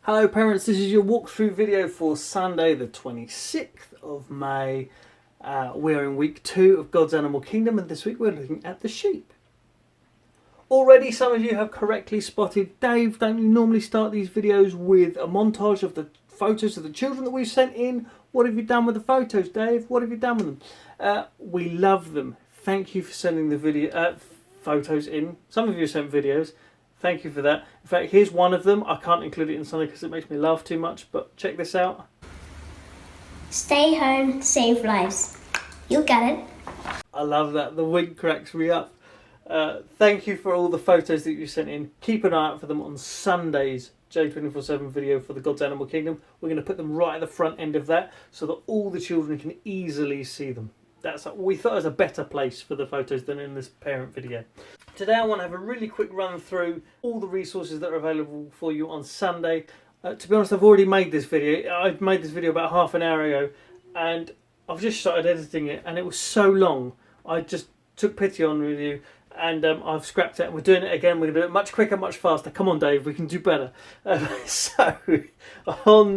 Hello parents, this is your walkthrough video for Sunday the 26th of May. We're in week 2 of God's Animal Kingdom, and this week we're looking at the sheep. Already some of you have correctly spotted, Dave, don't you normally start these videos with a montage of the photos of the children that we've sent in? What have you done with the photos, Dave? What have you done with them? We love them. Thank you for sending the photos in. Some of you have sent videos. Thank you for that. In fact, here's one of them. I can't include it in Sunday because it makes me laugh too much, but check this out. Stay home, save lives. You'll get it. I love that. The wink cracks me up. Thank you for all the photos that you sent in. Keep an eye out for them on Sunday's J247 video for the God's Animal Kingdom. We're going to put them right at the front end of that so that all the children can easily see them. We thought it was a better place for the photos than in this parent video. Today I want to have a really quick run through all the resources that are available for you on Sunday. To be honest, I've already made this video. I made this video about half an hour ago and I've just started editing it and it was so long. I just took pity on you and I've scrapped it and we're doing it again. We're going to do it much quicker, much faster. Come on Dave, we can do better. So on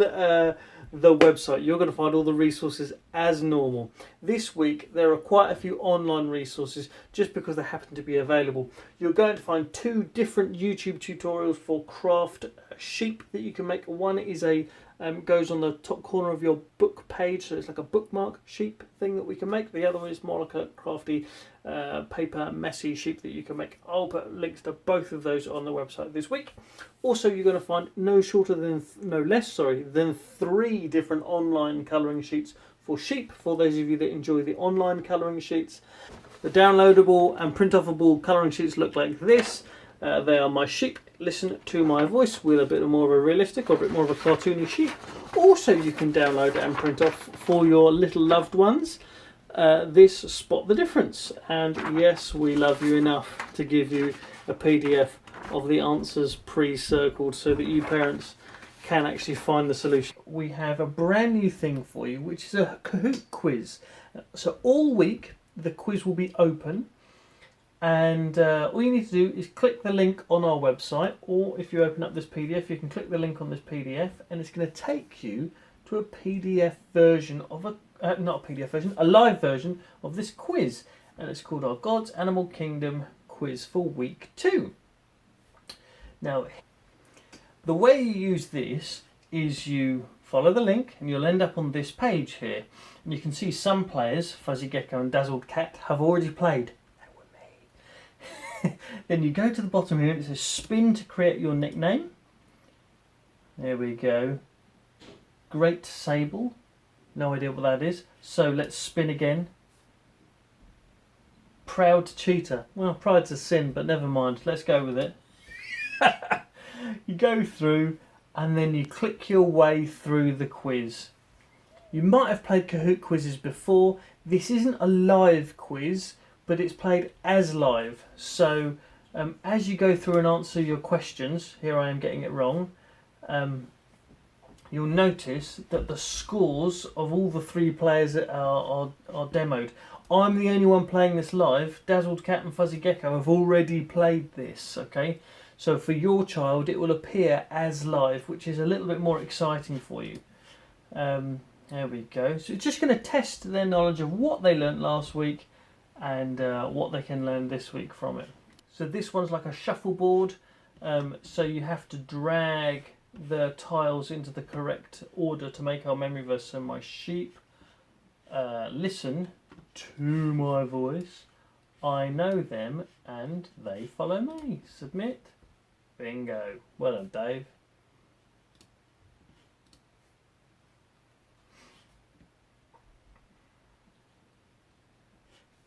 the website you're going to find all the resources as normal. This week there are quite a few online resources just because they happen to be available. You're going to find 2 different YouTube tutorials for craft sheep that you can make. One is goes on the top corner of your book page, so it's like a bookmark sheep thing that we can make. The other one is more like a crafty paper messy sheep that you can make. I'll put links to both of those on the website this week. Also, you're going to find no less than 3 different online colouring sheets for sheep, for those of you that enjoy the online colouring sheets. The downloadable and print-offable colouring sheets look like this. They are my sheep. Listen to my voice with a bit more of a realistic or a bit more of a cartoony sheep. Also, you can download and print off for your little loved ones this Spot the Difference. And yes, we love you enough to give you a PDF of the answers pre-circled so that you parents can actually find the solution. We have a brand new thing for you, which is a Kahoot quiz. So all week the quiz will be open. And all you need to do is click the link on our website, or if you open up this PDF you can click the link on this PDF and it's going to take you to a PDF version of a live version of this quiz, and it's called our God's Animal Kingdom quiz for week 2. Now the way you use this is you follow the link and you'll end up on this page here, and you can see some players, Fuzzy Gecko and Dazzled Cat, have already played. Then you go to the bottom here and it says spin to create your nickname. There we go. Great Sable. No idea what that is. So let's spin again. Proud Cheetah. Well, pride's a sin, but never mind. Let's go with it. You go through and then you click your way through the quiz. You might have played Kahoot quizzes before. This isn't a live quiz, but it's played as live. So as you go through and answer your questions, here I am getting it wrong, you'll notice that the scores of all the 3 players that are demoed. I'm the only one playing this live. Dazzled Cat and Fuzzy Gecko have already played this, okay? So for your child it will appear as live, which is a little bit more exciting for you. There we go. So it's just going to test their knowledge of what they learnt last week and what they can learn this week from it. So this one's like a shuffleboard, so you have to drag the tiles into the correct order to make our memory verse. So my sheep listen to my voice, I know them and they follow me. Submit. Bingo. Well done, Dave.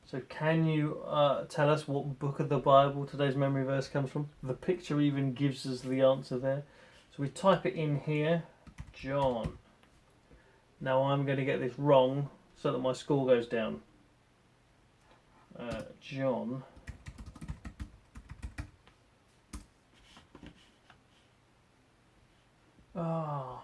So can you tell us what book of the Bible today's memory verse comes from? The picture even gives us the answer there. So we type it in here, John. Now I'm going to get this wrong so that my score goes down. John. Oh.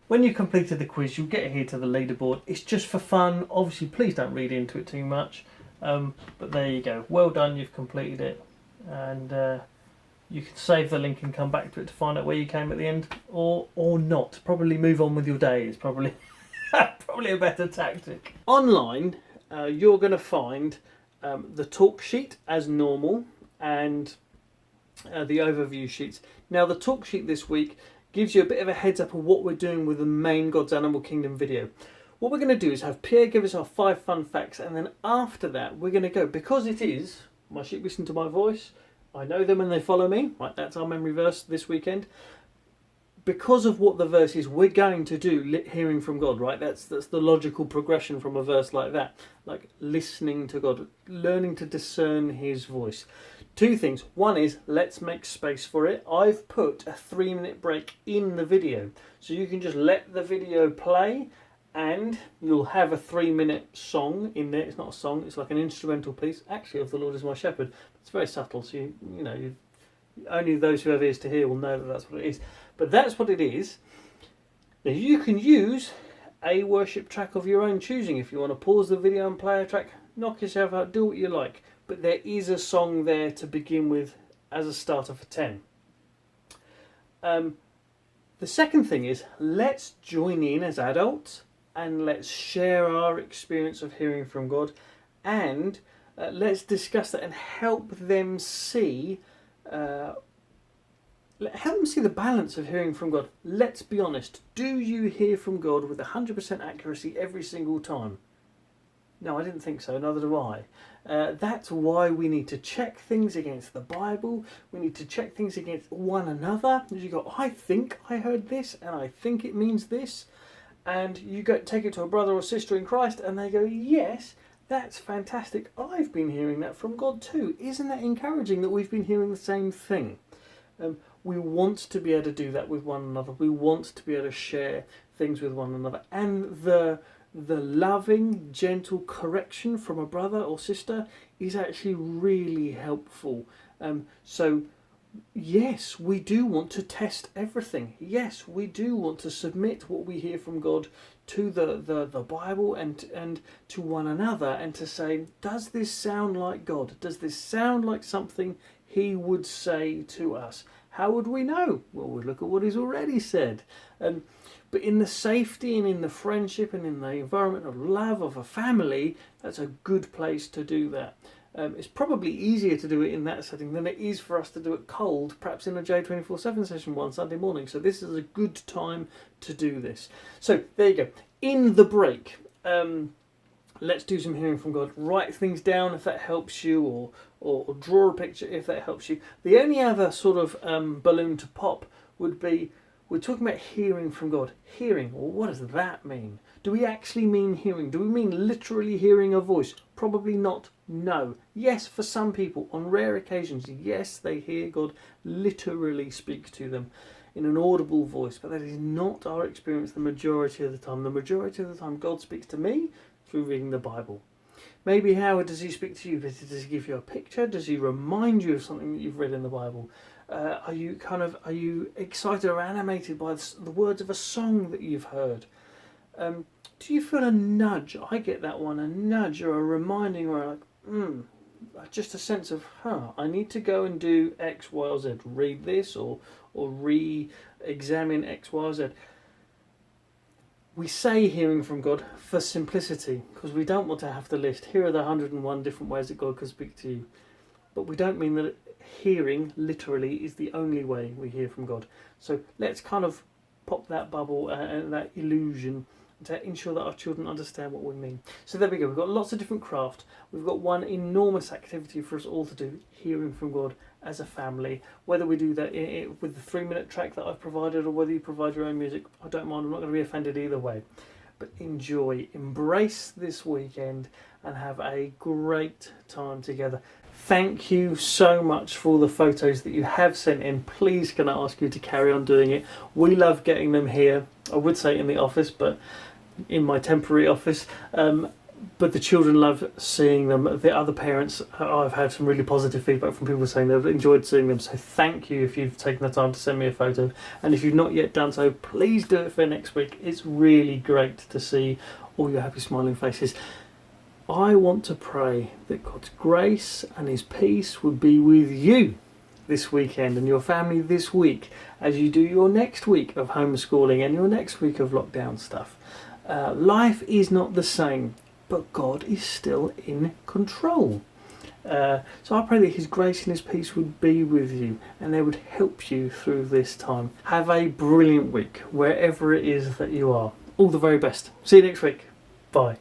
When you've completed the quiz, you'll get here to the leaderboard. It's just for fun. Obviously, please don't read into it too much. But there you go. Well done, you've completed it. And You can save the link and come back to it to find out where you came at the end, or not. Probably move on with your day is probably probably a better tactic. Online, you're going to find the talk sheet as normal and the overview sheets. Now, the talk sheet this week gives you a bit of a heads up of what we're doing with the main God's Animal Kingdom video. What we're going to do is have Pierre give us our 5 fun facts, and then after that we're going to go, because it is my sheep listen to my voice, I know them and they follow me, right? That's our memory verse this weekend. Because of what the verse is, we're going to do hearing from God, right? That's the logical progression from a verse like that, like listening to God, learning to discern his voice. 2 things. One is, let's make space for it. I've put a 3-minute break in the video, so you can just let the video play and you'll have a 3-minute song in there. It's not a song, it's like an instrumental piece, actually, of The Lord is My Shepherd. It's very subtle, so you only those who have ears to hear will know that that's what it is. But that's what it is. Now, you can use a worship track of your own choosing. If you want to pause the video and play a track, knock yourself out, do what you like. But there is a song there to begin with as a starter for 10. The second thing is, let's join in as adults and let's share our experience of hearing from God, and let's discuss that and help them see the balance of hearing from God. Let's be honest. Do you hear from God with 100% accuracy every single time? No, I didn't think so. Neither do I. That's why we need to check things against the Bible. We need to check things against one another. You go, I think I heard this, and I think it means this. And you go take it to a brother or sister in Christ, and they go, yes, that's fantastic. I've been hearing that from God too. Isn't that encouraging that we've been hearing the same thing? We want to be able to do that with one another. We want to be able to share things with one another. And the loving, gentle correction from a brother or sister is actually really helpful. So, yes, we do want to test everything. Yes, we do want to submit what we hear from God to the Bible and to one another, and to say, does this sound like God? Does this sound like something he would say to us? How would we know? Well, we'd look at what he's already said. But in the safety and in the friendship and in the environment of love of a family, that's a good place to do that. It's probably easier to do it in that setting than it is for us to do it cold, perhaps in a J24/7 session one Sunday morning. So this is a good time to do this. So there you go. In the break, let's do some hearing from God. Write things down if that helps you, or draw a picture if that helps you. The only other sort of balloon to pop would be, we're talking about hearing from God. Hearing, well, what does that mean? Do we actually mean hearing? Do we mean literally hearing a voice? Probably not. No. Yes, for some people, on rare occasions, yes, they hear God literally speak to them in an audible voice, but that is not our experience the majority of the time. The majority of the time, God speaks to me through reading the Bible. Maybe how does he speak to you? Does he give you a picture? Does he remind you of something that you've read in the Bible? Are you excited or animated by the words of a song that you've heard? Do you feel a nudge? I get that one, a nudge or a reminding, or like, just a sense of, I need to go and do X, Y, or Z. Read this or re-examine X, Y, or Z. We say hearing from God for simplicity, because we don't want to have to list, here are the 101 different ways that God can speak to you. But we don't mean that hearing literally is the only way we hear from God. So let's kind of pop that bubble and that illusion to ensure that our children understand what we mean. So there we go. We've got lots of different craft. We've got one enormous activity for us all to do, hearing from God as a family. Whether we do that with the 3-minute track that I've provided, or whether you provide your own music, I don't mind. I'm not going to be offended either way. But enjoy, embrace this weekend, and have a great time together. Thank you so much for all the photos that you have sent in. Please can I ask you to carry on doing it. We love getting them here. I would say in the office, but in my temporary office. But the children love seeing them. The other parents, I've had some really positive feedback from people saying they've enjoyed seeing them. So thank you if you've taken the time to send me a photo. And if you've not yet done so, please do it for next week. It's really great to see all your happy smiling faces. I want to pray that God's grace and his peace would be with you this weekend and your family this week as you do your next week of homeschooling and your next week of lockdown stuff. Life is not the same, but God is still in control. So I pray that His grace and His peace would be with you and they would help you through this time. Have a brilliant week wherever it is that you are. All the very best. See you next week. Bye.